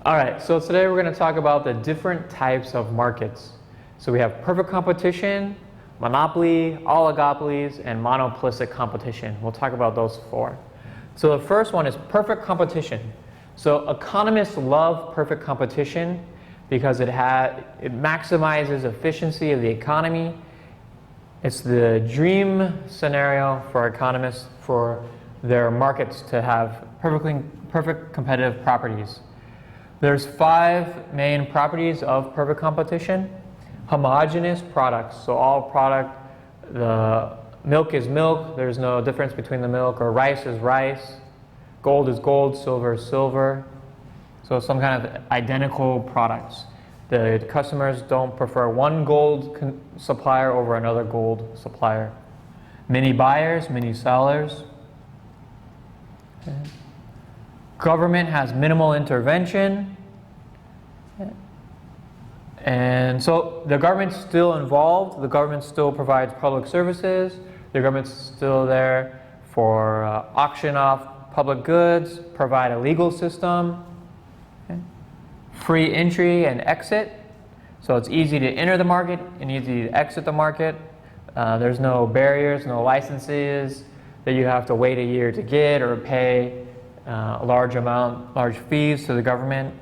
All right, so today we're going to talk about the different types of markets. So we have perfect competition, monopoly, oligopolies, and monopolistic competition. We'll talk about those four. So the first one is perfect competition. So economists love perfect competition because it maximizes efficiency of the economy. It's the dream scenario for economists for their markets to have perfect competitive properties. There's 5 main properties of perfect competition. Homogeneous products, so all product, the milk is milk, there's no difference between the milk, or rice is rice, gold is gold, silver is silver. So some kind of identical products. The customers don't prefer one gold supplier over another gold supplier. Many buyers, many sellers. Okay. Government has minimal intervention. And so the government's still involved. The government still provides public services. The government's still there for auction off public goods, provide a legal system. Okay. Free entry and exit. So it's easy to enter the market and easy to exit the market. There's no barriers, no licenses that you have to wait a year to get or pay large fees to the government.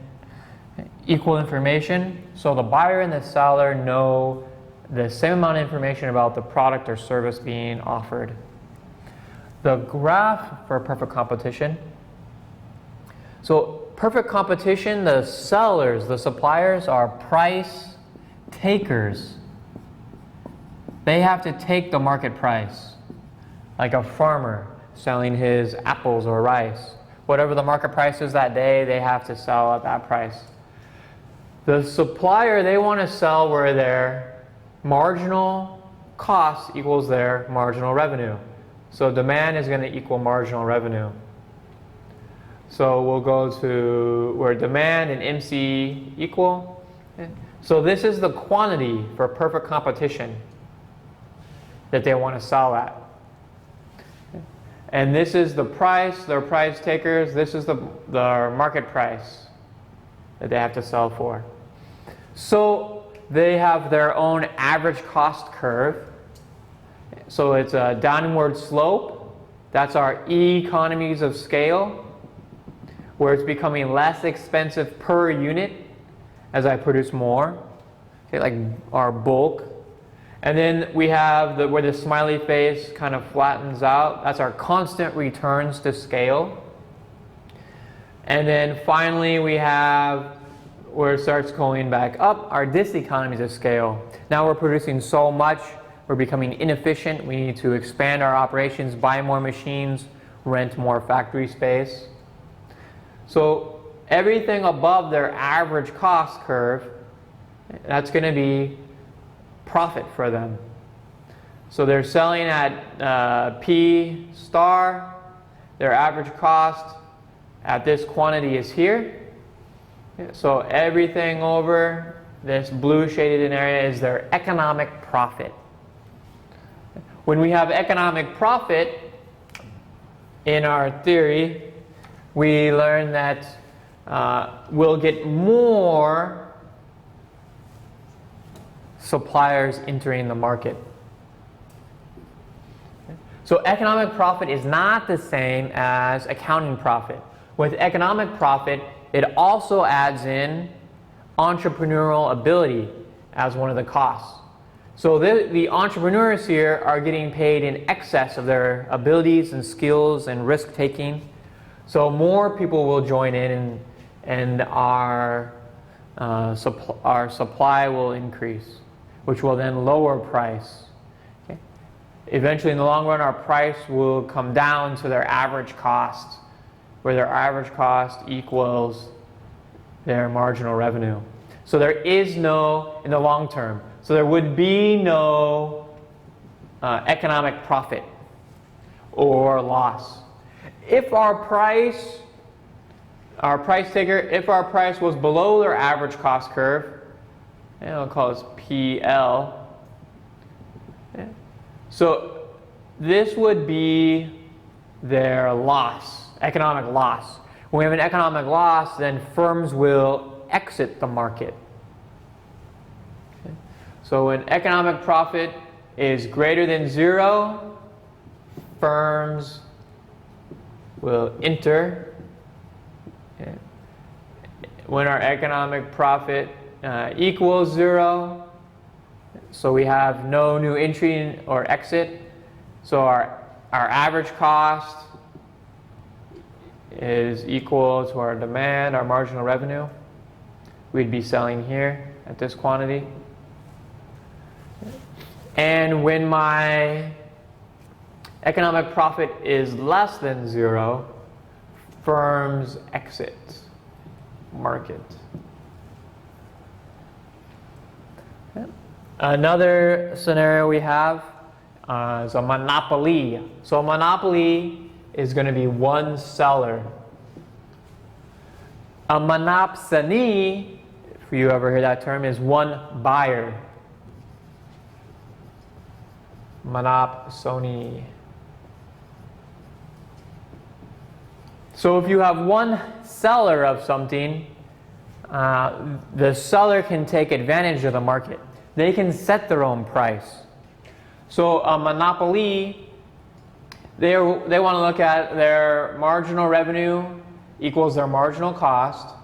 Equal information. So the buyer and the seller know the same amount of information about the product or service being offered. The graph for perfect competition. So perfect competition, the sellers, the suppliers are price takers. They have to take the market price. Like a farmer selling his apples or rice. Whatever the market price is that day, they have to sell at that price. The supplier, they want to sell where their marginal cost equals their marginal revenue. So demand is going to equal marginal revenue. So we'll go to where demand and MC equal. So this is the quantity for perfect competition that they want to sell at. And this is the price, their price takers. This is the market price that they have to sell for. So they have their own average cost curve. So it's a downward slope. That's our economies of scale, where it's becoming less expensive per unit as I produce more, okay, like our bulk. And then we have where the smiley face kind of flattens out. That's our constant returns to scale. And then finally we have where it starts going back up, our diseconomies of scale. Now we're producing so much, we're becoming inefficient. We need to expand our operations, buy more machines, rent more factory space. So everything above their average cost curve, that's going to be profit for them. So they're selling at P star, their average cost at this quantity is here. So everything over this blue shaded in area is their economic profit. When we have economic profit in our theory, we learn that we'll get more suppliers entering the market. So economic profit is not the same as accounting profit. With economic profit, it also adds in entrepreneurial ability as one of the costs. So the entrepreneurs here are getting paid in excess of their abilities and skills and risk taking. So more people will join in and our supply will increase, which will then lower price. Okay? Eventually in the long run our price will come down to their average cost, where their average cost equals their marginal revenue. So there is no, in the long term, so there would be no economic profit or loss. If our price taker, if our price was below their average cost curve, and I'll call this PL, so this would be their loss, economic loss. When we have an economic loss, then firms will exit the market. Okay. So when economic profit is greater than 0, firms will enter. Okay. When our economic profit equals 0, so we have no new entry or exit, so our average cost is equal to our demand, our marginal revenue. We'd be selling here at this quantity. And when my economic profit is less than 0, firms exit market. Okay. Another scenario we have is a monopoly. So a monopoly is going to be one seller. A monopsony, if you ever hear that term, is one buyer. Monopsony. So if you have one seller of something, the seller can take advantage of the market. They can set their own price. So a monopoly, they want to look at their marginal revenue equals their marginal cost.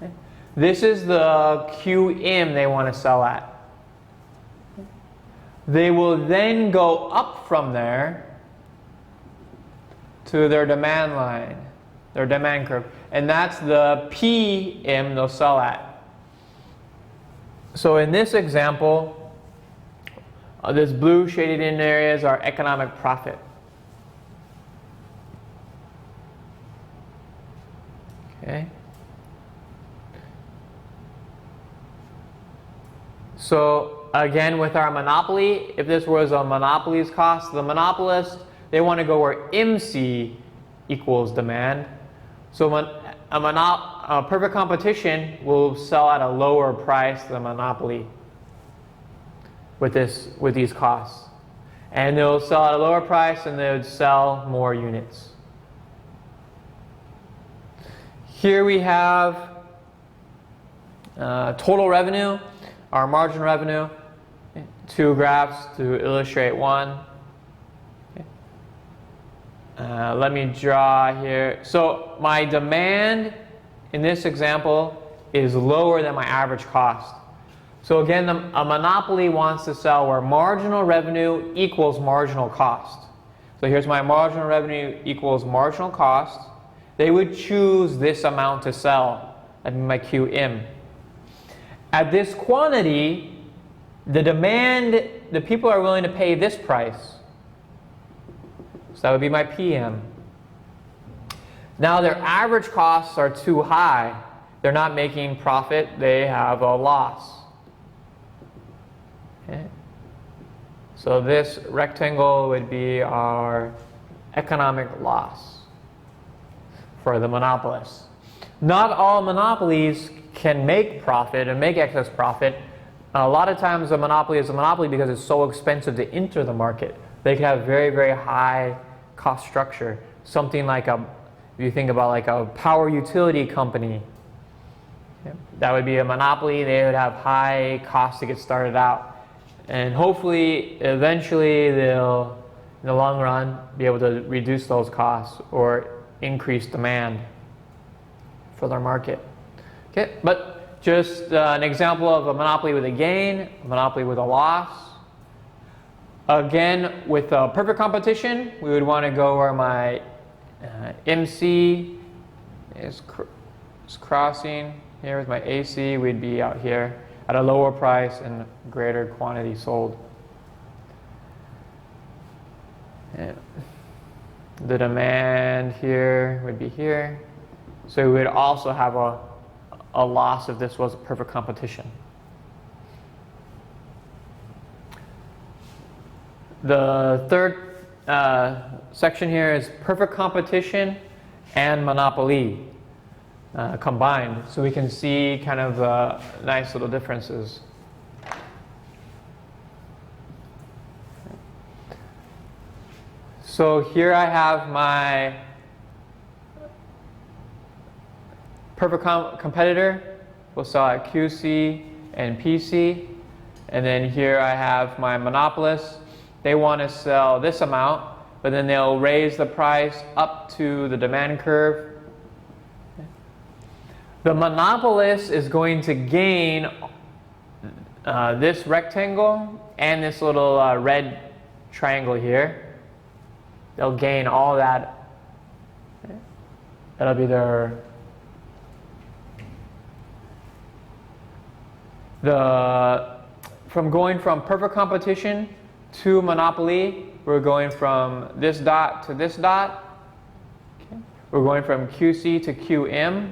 Okay. This is the QM they want to sell at. They will then go up from there to their demand line, their demand curve. And that's the PM they'll sell at. So in this example, this blue shaded in area is our economic profit. Okay. So again, with our monopoly, if this was a monopoly's cost, the monopolist, they want to go where MC equals demand. So a perfect competition will sell at a lower price than monopoly with these costs. And they'll sell at a lower price and they would sell more units. Here we have total revenue, our margin revenue, two graphs to illustrate one. Let me draw here. So my demand in this example is lower than my average cost. So again, a monopoly wants to sell where marginal revenue equals marginal cost. So here's my marginal revenue equals marginal cost. They would choose this amount to sell. That'd be my QM. At this quantity, the demand, the people are willing to pay this price. So that would be my PM. Now their average costs are too high. They're not making profit, they have a loss. Okay. So this rectangle would be our economic loss for the monopolists. Not all monopolies can make profit and make excess profit. A lot of times a monopoly is a monopoly because it's so expensive to enter the market. They can have very, very high cost structure. Something like if you think about like a power utility company, okay, that would be a monopoly. They would have high costs to get started out. And hopefully, eventually, they'll, in the long run, be able to reduce those costs or increase demand for their market. Okay, but just an example of a monopoly with a gain, a monopoly with a loss. Again, with a perfect competition, we would want to go where my MC is crossing. Here with my AC, we'd be out here at a lower price and greater quantity sold. And the demand here would be here. So we would also have a loss if this was a perfect competition. The third section here is perfect competition and monopoly combined. So we can see kind of nice little differences. So here I have my perfect competitor will sell at QC and PC. And then here I have my monopolist. They want to sell this amount, but then they'll raise the price up to the demand curve. The monopolist is going to gain this rectangle and this little red triangle here. They'll gain all that. That'll be their from going from perfect competition to monopoly, we're going from this dot to this dot. Okay. We're going from QC to QM.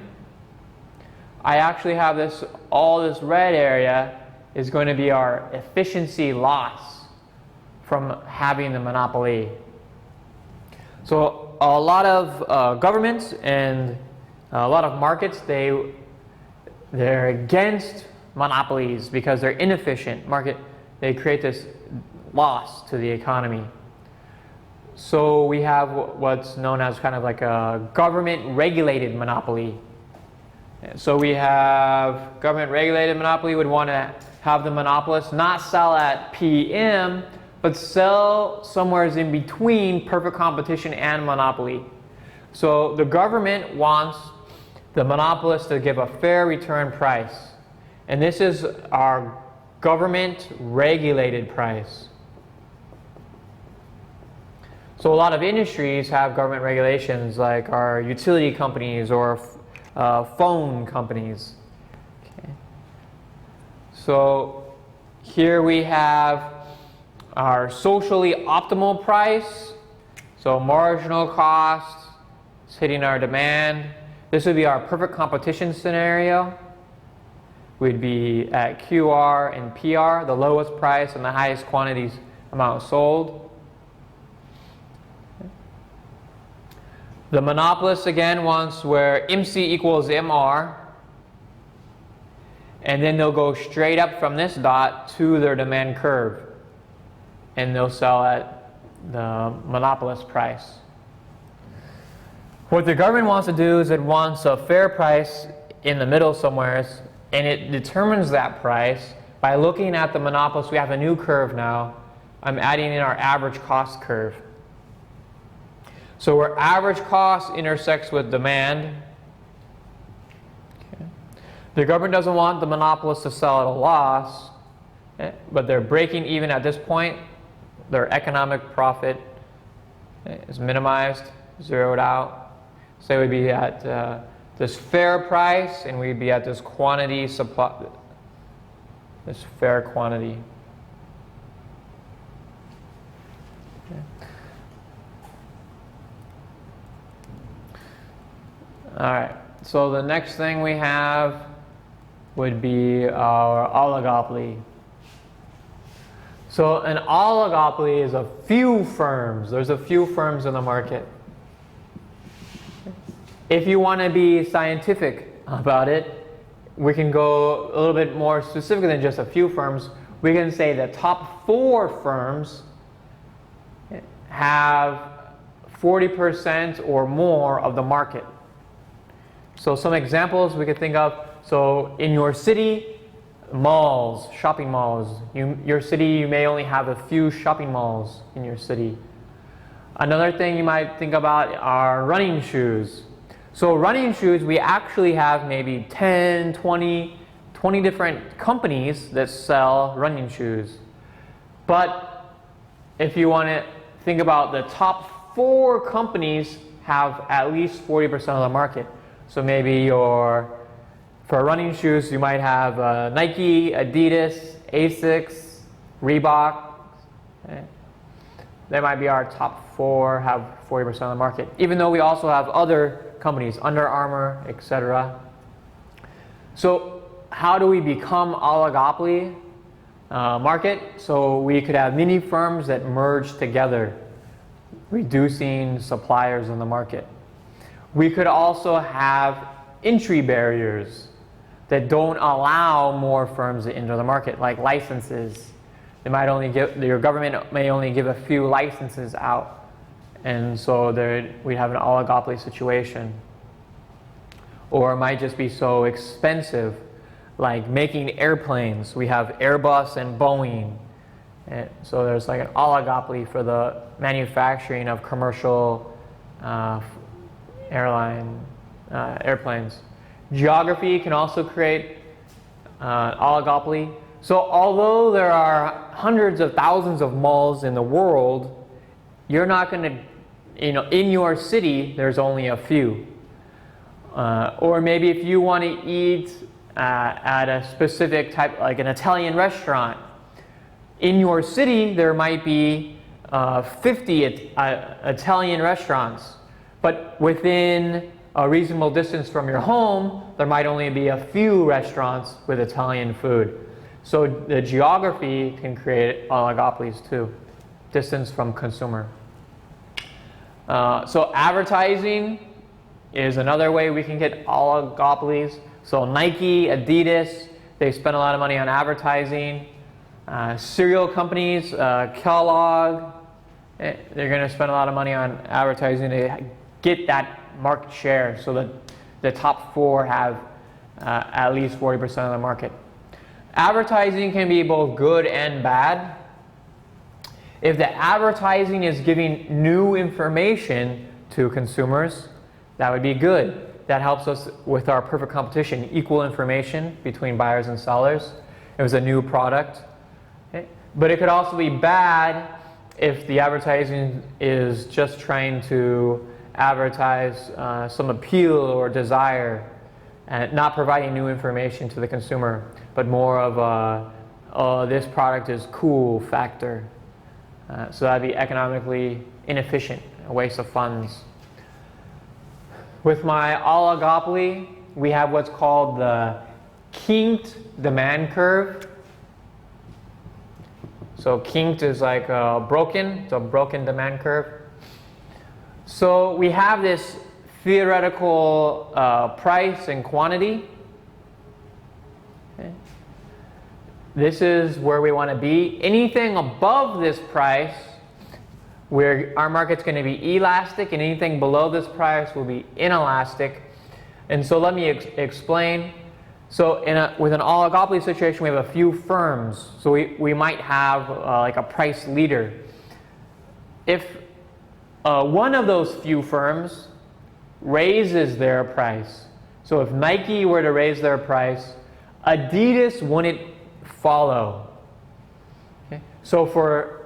I actually have this, all this red area is going to be our efficiency loss from having the monopoly. So a lot of governments and a lot of markets, they're against monopolies because they're inefficient. They create this loss to the economy. So we have what's known as kind of like a government regulated monopoly. So we have government regulated monopoly would want to have the monopolist not sell at PM, but sell somewhere in between perfect competition and monopoly. So the government wants the monopolist to give a fair return price. And this is our government regulated price. So a lot of industries have government regulations, like our utility companies or phone companies. Okay. So here we have our socially optimal price. So marginal cost is hitting our demand. This would be our perfect competition scenario. We'd be at QR and PR, the lowest price and the highest quantities amount sold. The monopolist again wants where MC equals MR, and then they'll go straight up from this dot to their demand curve, and they'll sell at the monopolist price. What the government wants to do is it wants a fair price in the middle somewhere, and it determines that price by looking at the monopolist. We have a new curve now. I'm adding in our average cost curve. So where average cost intersects with demand, okay. The government doesn't want the monopolist to sell at a loss, okay, but they're breaking even at this point. Their economic profit is minimized, zeroed out. So we'd be at this fair price, and we'd be at this quantity supply, this fair quantity. Okay. All right, so the next thing we have would be our oligopoly. So an oligopoly is a few firms. There's a few firms in the market. If you want to be scientific about it, we can go a little bit more specific than just a few firms. We can say the top 4 firms have 40% or more of the market. So some examples we could think of. So in your city, malls, shopping malls. Your city, you may only have a few shopping malls in your city. Another thing you might think about are running shoes. So running shoes, we actually have maybe 10, 20 different companies that sell running shoes. But if you want to think about the top 4 companies have at least 40% of the market. So maybe for running shoes, you might have Nike, Adidas, Asics, Reebok. Okay. They might be our top 4, have 40% of the market. Even though we also have other companies, Under Armour, etc. So how do we become oligopoly market? So we could have many firms that merge together, reducing suppliers in the market. We could also have entry barriers that don't allow more firms to enter the market, like licenses. Your government may only give a few licenses out, and so we have an oligopoly situation. or it might just be so expensive. Like making airplanes, we have Airbus and Boeing. And so there's like an oligopoly for the manufacturing of commercial airplanes. Geography can also create oligopoly. So although there are hundreds of thousands of malls in the world, you're not going to, in your city, there's only a few. Or maybe if you want to eat at a specific type, like an Italian restaurant, in your city there might be 50 Italian restaurants, but within a reasonable distance from your home, there might only be a few restaurants with Italian food. So the geography can create oligopolies too, distance from consumer. So advertising is another way we can get oligopolies. So Nike, Adidas, they spend a lot of money on advertising. Cereal companies, Kellogg, they're going to spend a lot of money on advertising to get that market share, so that the top four have at least 40% of the market. Advertising can be both good and bad. If the advertising is giving new information to consumers, that would be good. That helps us with our perfect competition, equal information between buyers and sellers. It was a new product. Okay. But it could also be bad if the advertising is just trying to advertise some appeal or desire, and not providing new information to the consumer, but more of a, oh, this product is cool factor. So that'd be economically inefficient, a waste of funds. With my oligopoly, we have what's called the kinked demand curve. So kinked is like broken, it's a broken demand curve. So we have this theoretical price and quantity. Okay. This is where we want to be. Anything above this price, where our market's going to be elastic, and anything below this price will be inelastic. And so let me explain. So with an oligopoly situation, we have a few firms. So we might have like a price leader. If one of those few firms raises their price, so if Nike were to raise their price, Adidas wouldn't follow. Okay? So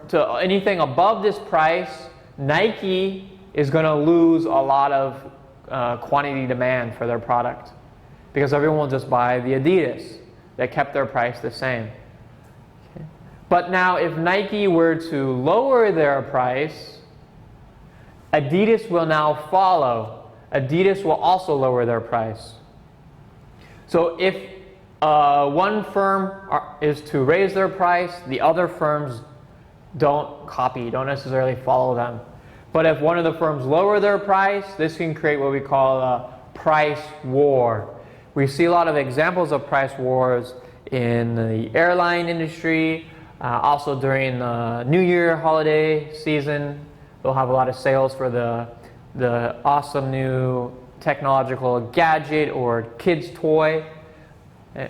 to anything above this price, Nike is going to lose a lot of quantity demand for their product, because everyone will just buy the Adidas. They kept their price the same. Okay. But now if Nike were to lower their price, Adidas will now follow. Adidas will also lower their price. So if one firm is to raise their price, the other firms don't copy, don't necessarily follow them. But if one of the firms lower their price, this can create what we call a price war. We see a lot of examples of price wars in the airline industry, also during the New Year holiday season. They'll have a lot of sales for the awesome new technological gadget or kid's toy.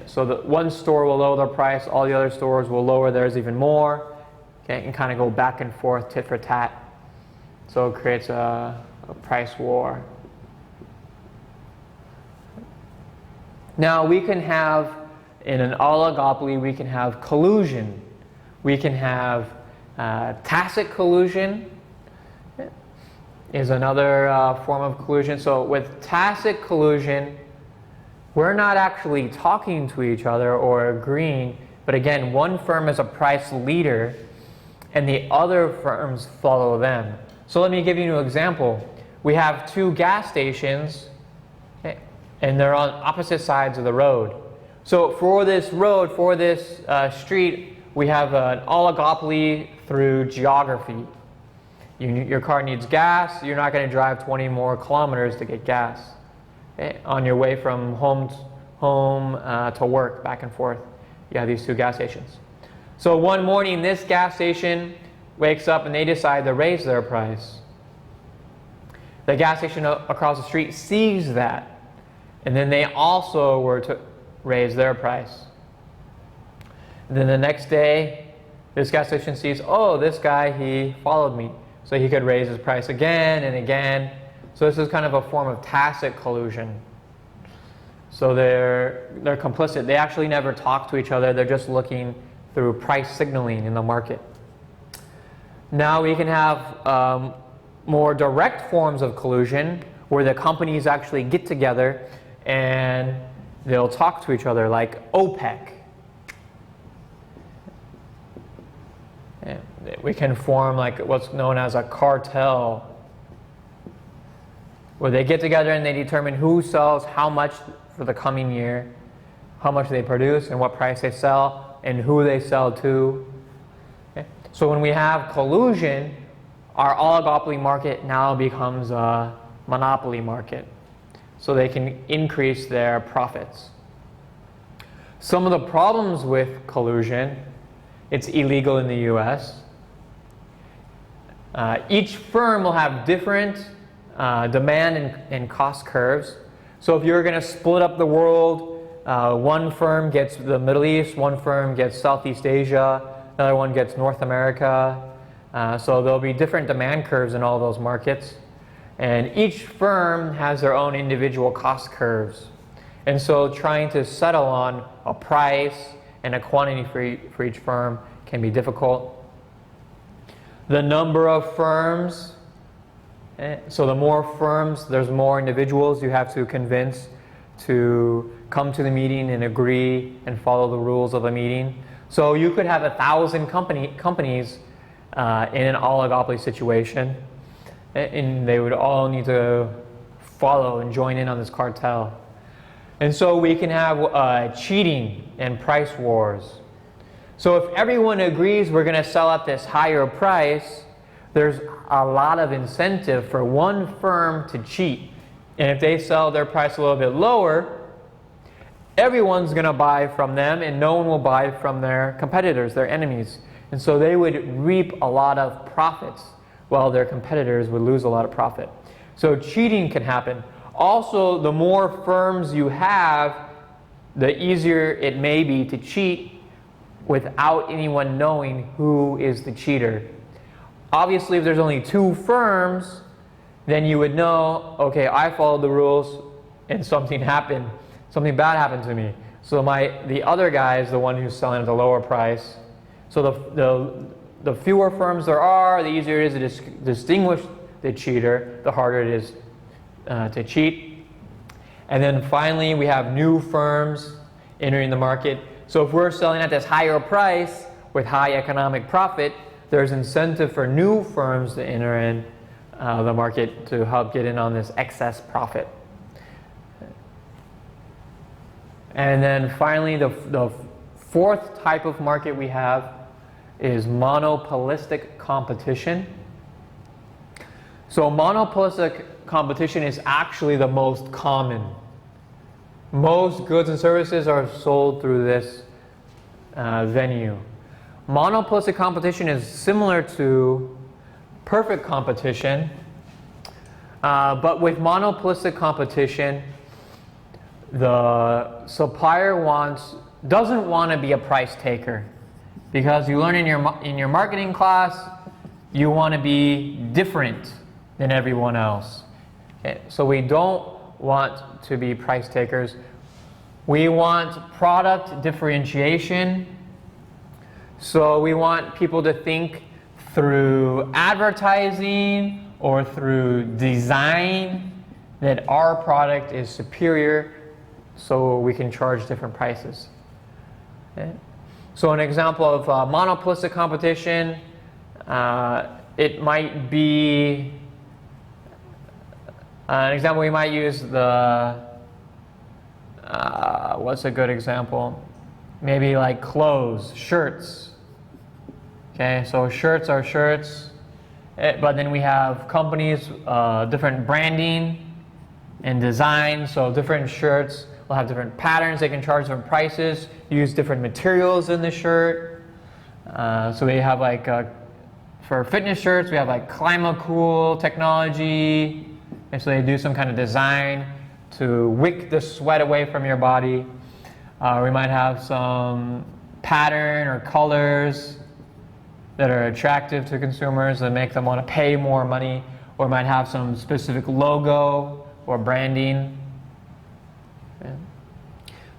So the one store will lower their price, all the other stores will lower theirs even more. Okay, and kind of go back and forth, tit for tat. So it creates a price war. Now we can have, in an oligopoly, we can have collusion. We can have tacit collusion is another form of collusion. So with tacit collusion, we're not actually talking to each other or agreeing, but again, one firm is a price leader and the other firms follow them. So let me give you an example. We have two gas stations, okay, and they're on opposite sides of the road. So for this road, for this street, we have an oligopoly through geography. Your car needs gas, you're not going to drive 20 more kilometers to get gas. Okay? On your way from home to work, back and forth, you have these two gas stations. So one morning, this gas station wakes up and they decide to raise their price. The gas station across the street sees that, And then they also were to raise their price. And then the next day, this gas station sees, oh, this guy, he followed me. So he could raise his price again and again. So this is kind of a form of tacit collusion. So they're complicit. They actually never talk to each other. They're just looking through price signaling in the market. Now we can have more direct forms of collusion where the companies actually get together and they'll talk to each other, like OPEC. And we can form like what's known as a cartel, where they get together and they determine who sells how much for the coming year, how much they produce and what price they sell, and who they sell to. Okay? So when we have collusion, our oligopoly market now becomes a monopoly market. So they can increase their profits. Some of the problems with collusion: it's illegal in the US. Each firm will have different demand and cost curves. So if you're going to split up the world, one firm gets the Middle East, one firm gets Southeast Asia, another one gets North America. So there'll be different demand curves in all those markets. And each firm has their own individual cost curves. And so trying to settle on a price and a quantity for each firm can be difficult. The number of firms, so the more firms, there's more individuals you have to convince to come to the meeting and agree and follow the rules of the meeting. So you could have 1,000 companies in an oligopoly situation, and they would all need to follow and join in on this cartel. And so we can have cheating and price wars. So if everyone agrees we're going to sell at this higher price, there's a lot of incentive for one firm to cheat. And if they sell their price a little bit lower, everyone's going to buy from them and no one will buy from their competitors, their enemies. And so they would reap a lot of profits while their competitors would lose a lot of profit. So cheating can happen. Also, the more firms you have, the easier it may be to cheat without anyone knowing who is the cheater. Obviously, if there's only 2 firms, then you would know, okay, I followed the rules and something happened. Something bad happened to me. So the other guy is the one who's selling at the lower price. So the fewer firms there are, the easier it is to distinguish the cheater, the harder it is to cheat. And then finally, we have new firms entering the market. So if we're selling at this higher price with high economic profit, there's incentive for new firms to enter in the market to help get in on this excess profit. And then finally, the fourth type of market we have is monopolistic competition. So monopolistic competition is actually the most common. Most goods and services are sold through this venue. Monopolistic competition is similar to perfect competition, but with monopolistic competition, the supplier doesn't want to be a price taker, because you learn in your marketing class you want to be different than everyone else. Okay? So we don't want to be price takers. We want product differentiation. So we want people to think through advertising or through design that our product is superior, so we can charge different prices. Okay? So an example of monopolistic competition, it might be, an example we might use what's a good example? Maybe like clothes, shirts. Okay, so shirts are shirts, but then we have companies, different branding and design, so different shirts will have different patterns, they can charge different prices, use different materials in the shirt. So we have like, for fitness shirts, we have like ClimaCool technology, and so they do some kind of design to wick the sweat away from your body. We might have some pattern or colors that are attractive to consumers that make them want to pay more money, or might have some specific logo or branding. Yeah.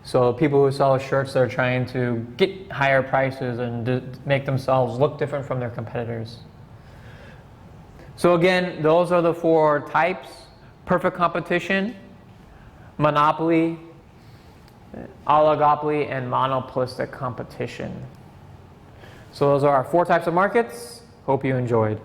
So people who sell shirts, they're trying to get higher prices and make themselves look different from their competitors. So again, those are the 4 types: perfect competition, monopoly, oligopoly, and monopolistic competition. So those are our 4 types of markets. Hope you enjoyed.